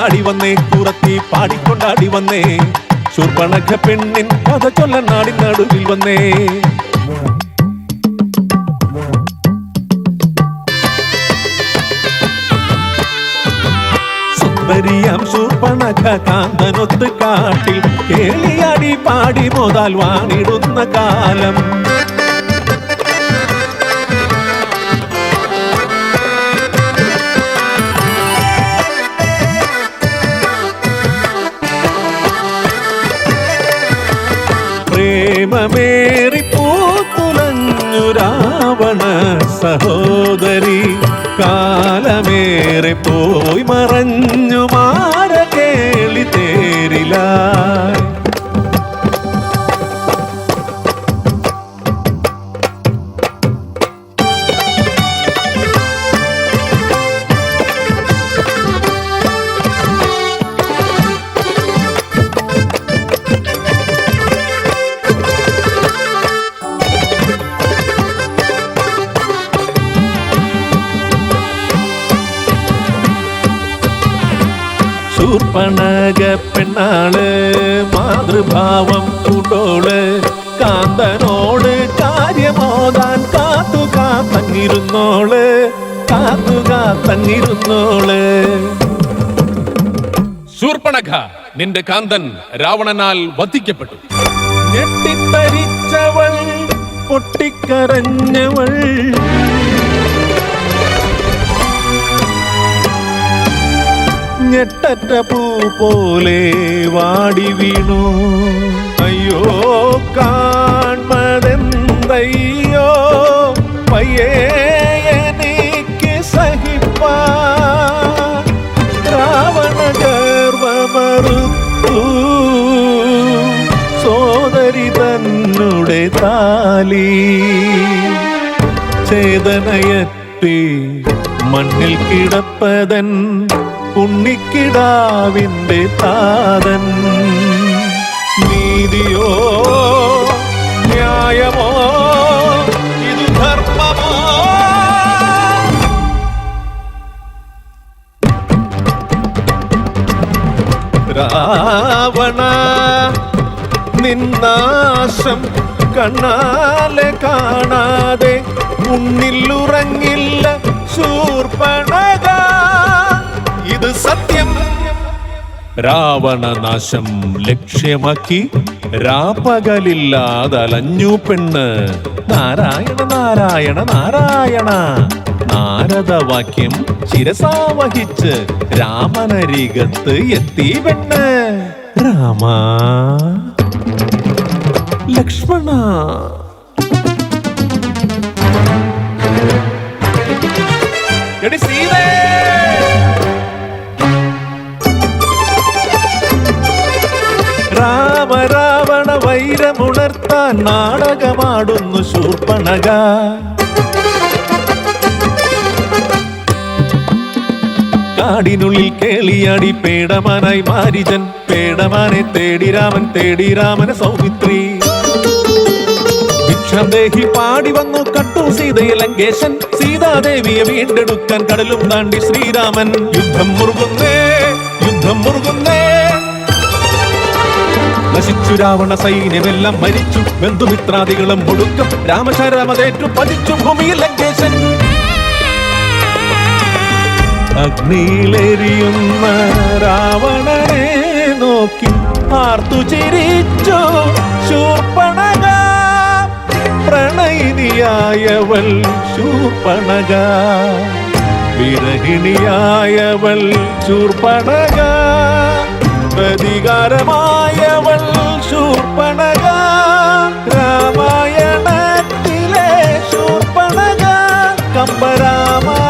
ആടി വന്നേ, കുറത്തി പാടിക്കൊണ്ടാടി വന്നേ, ശൂർപ്പണഖ പെണ്ണിൻ കഥ ചൊല്ലൻ നാടിൻ നടുവിൽ വന്നേ. സുന്ദരിയാം ശൂർപ്പണഖ കാന്തനൊത്ത് കാട്ടിൽ കേളിയാടി പാടി മോതാൽ വാണിടുന്ന കാലം. പ്രേമമേറി പൂത്തുലഞ്ഞു രാവണ സഹോദരി, കാലമേറെ പോയി മറഞ്ഞു മാര കേളി തേരിലായി. ശൂർപ്പണഖ പെണ്ണാള് മാതൃഭാവം പൂണ്ടോള്, കാന്തനോട് കാര്യമോതാൻ കാത്തുകാത്തങ്ങിരുന്നോള്, കാത്തുകാത്തങ്ങിരുന്നോള്. ശൂർപ്പണഖ, നിന്റെ കാന്തൻ രാവണനാൽ വധിക്കപ്പെട്ടു. ഞെട്ടിത്തരിച്ചവൾ പൊട്ടിക്കരഞ്ഞവൾ, ഞെട്ടറ്റ പൂ പോലെ വാടി വീണു. അയ്യോ കാൺമതെന്തയ്യോ പയ്യേ എനിക്ക് സഹിപ്പാൻ, രാവണ ഗർവമറുത്തു സോദരി തന്നുടെ താലി. ചേതനയറ്റി മണ്ണിൽ കിടപ്പതൻ ഉണ്ണിക്കിടാവിന്റെ താതൻ. നീതിയോ ന്യായമോ ഇതു ധർമ്മമോ? രാവണ നിന്നാശം കണ്ണാലെ കാണാതെ ഉണ്ണിലുറങ്ങില്ല ശൂർപ്പണഖ, ഇത് സത്യം. രാവണനാശം ലക്ഷ്യമാക്കി രാപ്പകലില്ലാതലഞ്ഞു പെണ്ണ്. നാരായണ നാരായണ നാരായണ, നാരദവാക്യം ശിരസാവഹിച്ച് രാമനരികത്ത് എത്തി പെണ്ണ്. രാമ ലക്ഷ്മണ, എടി സീതേ, രാമ രാവണ വൈരമുണർത്താൻ നാടകമാടുന്നു ശൂർപ്പണഖ. കാടിനുള്ളിൽ കേളിയാടി പേടമാനായി മാരിജൻ, പേടമാനെ തേടി രാമൻ, തേടി രാമന സൗമിത്രി. ഭിക്ഷാദേഹി പാടി വന്നു കട്ടു സീതയെ ലങ്കേശൻ, സീതാദേവിയെ വീണ്ടെടുക്കാൻ കടലും താണ്ടി ശ്രീരാമൻ. യുദ്ധം മുറുകുന്നേ, യുദ്ധം മുറുകുന്നേ, നശിച്ചു രാവണ സൈന്യമെല്ലാം മരിച്ചു, ബന്ധുമിത്രാദികളും ഒടുക്കം രാമശരമതേറ്റു പതിച്ചു ഭൂമിയിൽ ലങ്കേശൻ. അഗ്നിയിലെരിയുന്ന രാവണനെ നോക്കി ആർത്തു ചിരിച്ചു ശൂർപ്പണഖ. പ്രണയിനിയായവൾ ശൂർപ്പണഖ, വിരഹിണിയായവൾ ശൂർപ്പണഖ, പ്രതികാരമായവൾ ശൂർപ്പണഖ. രാമായണത്തിലെ ശൂർപ്പണഖ, കമ്പരാമായണ